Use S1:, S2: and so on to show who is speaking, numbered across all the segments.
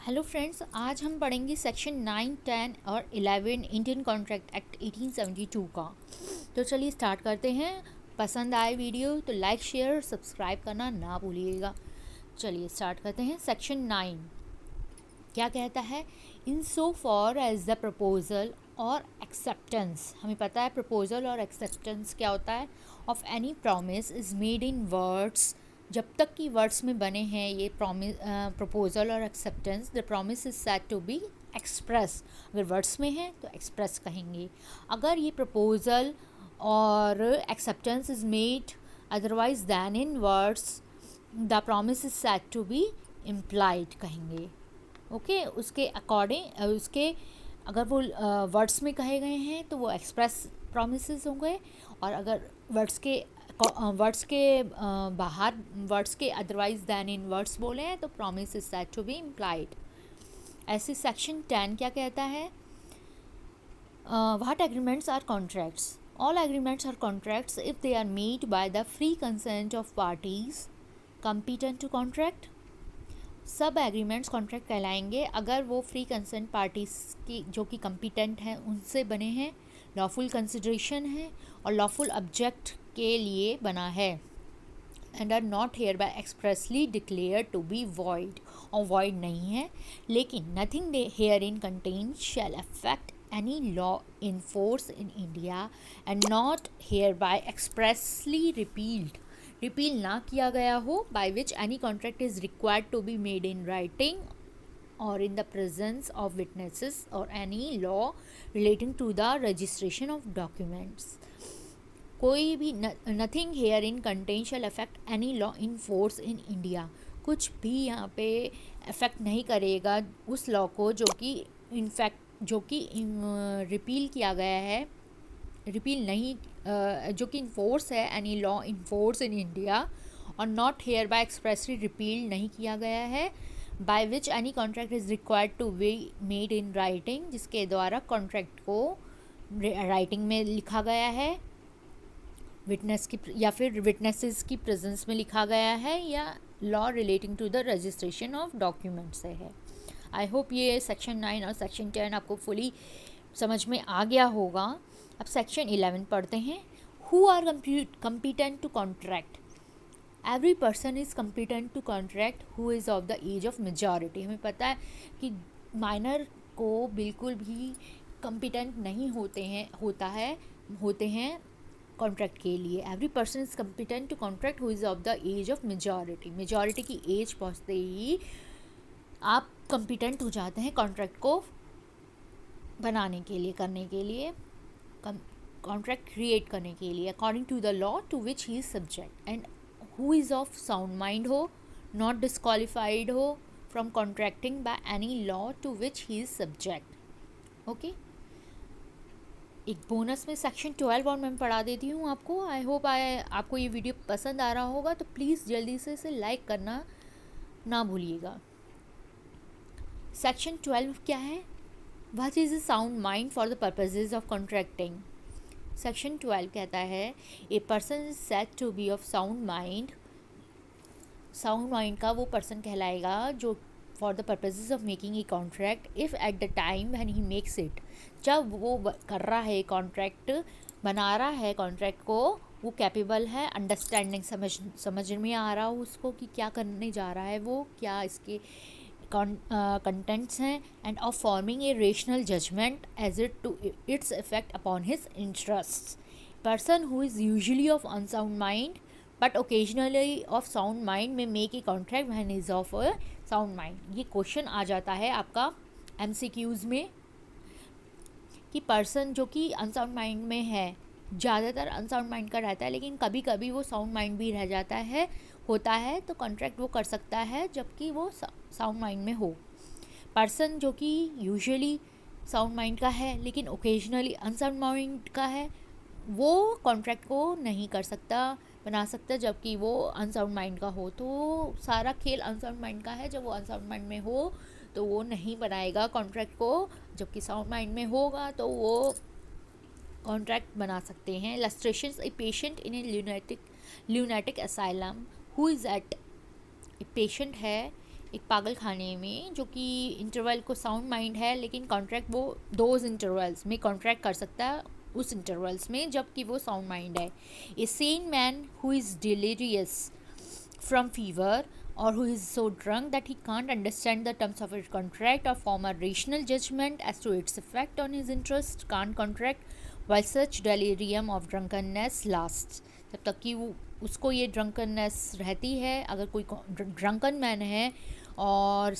S1: Hello friends, आज हम पढ़ेंगे सेक्शन 9, 10 और 11 इंडियन कॉन्ट्रैक्ट एक्ट 1872 का। तो चलिए स्टार्ट करते हैं। पसंद आए वीडियो तो लाइक शेयर और सब्सक्राइब करना ना भूलिएगा। चलिए स्टार्ट करते हैं। सेक्शन 9 क्या कहता है? In so far as the proposal और एक्सेप्टेंस, हमें पता है प्रपोजल और एक्सेप्टेंस क्या होता है, of any promise is made in words, जब तक कि वर्ड्स में बने हैं ये प्रॉमिस प्रपोजल और acceptance, the promise is said to be express. अगर वर्ड्स में है तो एक्सप्रेस कहेंगे। अगर ये प्रपोजल और acceptance is made otherwise than in words, the promise is said to be implied कहेंगे। ओके उसके अकॉर्डिंग उसके अगर वो वर्ड्स में कहे गए हैं तो वो एक्सप्रेस प्रॉमिसेस होंगे, और अगर वर्ड्स के बाहर वर्ड्स के अदरवाइज दैन इन वर्ड्स बोले हैं तो promise is said to be implied. ऐसे सेक्शन 10 क्या कहता है? What agreements are contracts? All agreements are contracts if they are made by the free consent of parties competent to contract. सब agreements contract कहलाएंगे अगर वो फ्री कंसेंट पार्टीज की जो कि कम्पिटेंट हैं उनसे बने हैं, लॉफुल कंसिडरेशन है और लॉफुल ऑब्जेक्ट के लिए बना है, and are not hereby expressly declare to be void, और वॉइड नहीं है। लेकिन nothing herein contained shall affect any law in force in India and not hereby expressly repealed, repeal ना किया गया हो, by which any contract is required to be made in writing और in the presence of witnesses or any law relating to the registration of documents. कोई भी nothing herein contain shall affect any law in force in India, कुछ भी यहाँ पे affect नहीं करेगा उस लॉ को जो कि इनफैक्ट जो कि रिपील किया गया है, रिपील नहीं जो कि इन्फोर्स है, any law in force in India, और not hereby expressly repeal नहीं किया गया है, by which any contract is required to be made in writing, जिसके द्वारा कॉन्ट्रैक्ट को राइटिंग में लिखा गया है, विटनेस की या फिर विटनेसेस की प्रेजेंस में लिखा गया है, या law relating to the registration of document से है। आई होप ये सेक्शन 9 और सेक्शन 10 आपको फुली समझ में आ गया होगा। अब सेक्शन 11 पढ़ते हैं। Who are competent to contract? Every person is competent to contract who is of the age of majority. हमें पता है कि माइनर को बिल्कुल भी competent नहीं होते हैं कॉन्ट्रैक्ट के लिए। Every person is competent to contract who is of the age of majority. Majority की एज पहुँचते ही आप competent हो जाते हैं कॉन्ट्रैक्ट को बनाने के लिए, करने के लिए, कॉन्ट्रैक्ट क्रिएट करने के लिए, according to the law to which he is subject, and who is of sound mind हो, नॉट डिस्क्वालिफाइड हो from contracting by any law to which he is subject. Okay, एक बोनस में section 12 और मैं पढ़ा देती हूँ आपको। आई होप आपको ये वीडियो पसंद आ रहा होगा, तो प्लीज़ जल्दी से इसे लाइक करना ना भूलिएगा। सेक्शन 12 क्या है? What is a sound mind for the purposes of contracting? Section 12 कहता है a person is said to be of sound mind. Sound mind का वो पर्सन कहलाएगा जो for the purposes of making a contract if at the time when he makes it, जब वो कर रहा है कॉन्ट्रैक्ट, बना रहा है कॉन्ट्रैक्ट को, वो कैपेबल है अंडरस्टैंडिंग, समझ में आ रहा हो उसको कि क्या करने जा रहा है, वो क्या इसके contents हैं, and of forming a rational judgment as it to its effect upon his interests. Person who is usually of unsound mind but occasionally of sound mind may make a contract when is of a sound mind. ये question आ जाता है आपका MCQs में कि person जो कि unsound mind में है, ज़्यादातर अनसाउंड माइंड का रहता है, लेकिन कभी कभी वो साउंड माइंड भी रह जाता है, होता है, तो कॉन्ट्रैक्ट वो कर सकता है जबकि वो साउंड माइंड में हो। पर्सन जो कि यूजुअली साउंड माइंड का है लेकिन ओकेजनली अनसाउंड माइंड का है, वो कॉन्ट्रैक्ट को नहीं कर सकता, बना सकता जबकि वो अनसाउंड माइंड का हो। तो सारा खेल अनसाउंड माइंड का है, जब वो अनसाउंड माइंड में हो तो वो नहीं बनाएगा कॉन्ट्रैक्ट को, जबकि साउंड माइंड में होगा तो वो कॉन्ट्रैक्ट बना सकते हैं। Illustrations, a patient in a lunatic asylum who is at, patient है एक पागल खाने में, जो कि इंटरवल को साउंड माइंड है, लेकिन कॉन्ट्रैक्ट वो दोज इंटरवल्स में कॉन्ट्रैक्ट कर सकता है, उस इंटरवल्स में जबकि वो साउंड माइंड है. A sane man who is delirious from fever or who is so drunk that he can't understand the terms of a contract or form a rational judgment as to its effect on his interest can't contract while such delirium of drunkenness lasts. जब तक कि वो उसको ये drunkenness रहती है, अगर कोई ड्रंकन मैन है और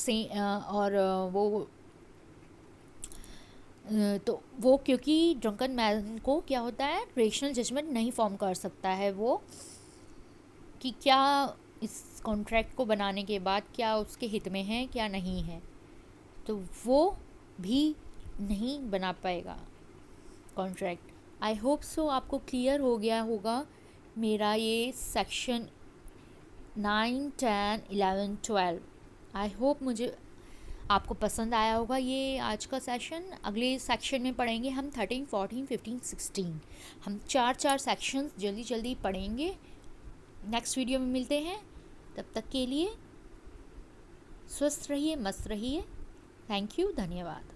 S1: वो तो वो, क्योंकि ड्रंकन मैन को क्या होता है, रेशनल जजमेंट नहीं फॉर्म कर सकता है वो कि क्या इस कॉन्ट्रैक्ट को बनाने के बाद क्या उसके हित में है क्या नहीं है, तो वो भी नहीं बना पाएगा कॉन्ट्रैक्ट. आई होप सो आपको क्लियर हो गया होगा मेरा ये सेक्शन 9, 10, 11, 12. आई होप मुझे आपको पसंद आया होगा ये आज का सेशन. अगले सेक्शन में पढ़ेंगे हम 13, 14, 15, 16. हम 4 सेक्शंस जल्दी जल्दी पढ़ेंगे. नेक्स्ट वीडियो में मिलते हैं. तब तक के लिए स्वस्थ रहिए, मस्त रहिए. थैंक यू, धन्यवाद.